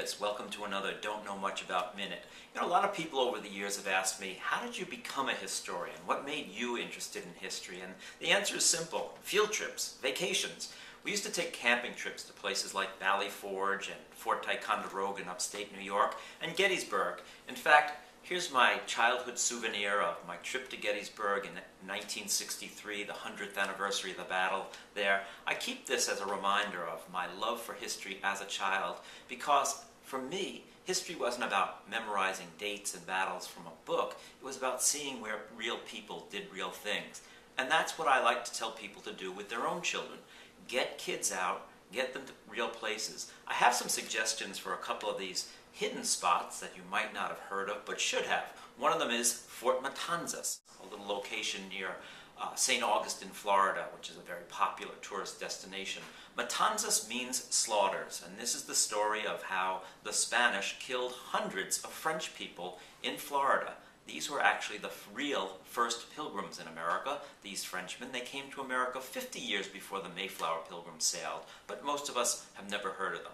is. Welcome to another Don't Know Much About Minute. You know, a lot of people over the years have asked me, how did you become a historian? What made you interested in history? And the answer is simple. Field trips, vacations. We used to take camping trips to places like Valley Forge and Fort Ticonderoga in upstate New York and Gettysburg. In fact, here's my childhood souvenir of my trip to Gettysburg in 1963, the 100th anniversary of the battle there. I keep this as a reminder of my love for history as a child because, for me, history wasn't about memorizing dates and battles from a book. It was about seeing where real people did real things. And that's what I like to tell people to do with their own children. Get kids out, get them to real places. I have some suggestions for a couple of these hidden spots that you might not have heard of, but should have. One of them is Fort Matanzas, a little location near St. Augustine, Florida, which is a very popular tourist destination. Matanzas means slaughters, and this is the story of how the Spanish killed hundreds of French people in Florida. These were actually the real first pilgrims in America. These Frenchmen, they came to America 50 years before the Mayflower Pilgrims sailed, but most of us have never heard of them.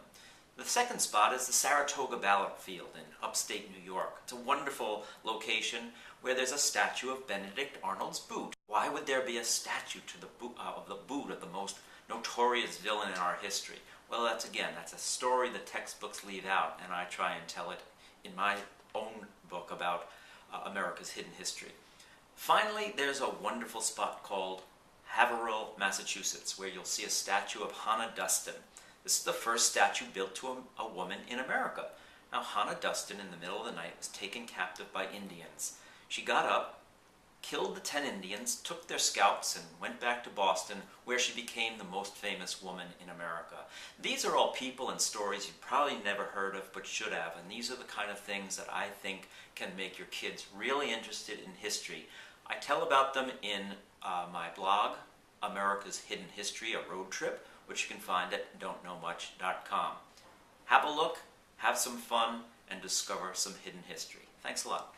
The second spot is the Saratoga Battlefield in upstate New York. It's a wonderful location where there's a statue of Benedict Arnold's boot. Why would there be a statue to the boot of the most notorious villain in our history? Well, that's a story the textbooks leave out, and I try and tell it in my own book about America's hidden history. Finally, there's a wonderful spot called Haverhill, Massachusetts, where you'll see a statue of Hannah Duston. This is the first statue built to a woman in America. Now, Hannah Duston, in the middle of the night, was taken captive by Indians. She got up, killed the 10 Indians, took their scalps, and went back to Boston, where she became the most famous woman in America. These are all people and stories you've probably never heard of, but should have, and these are the kind of things that I think can make your kids really interested in history. I tell about them in my blog, America's Hidden History, a road trip, which you can find at don'tknowmuch.com. Have a look, have some fun, and discover some hidden history. Thanks a lot.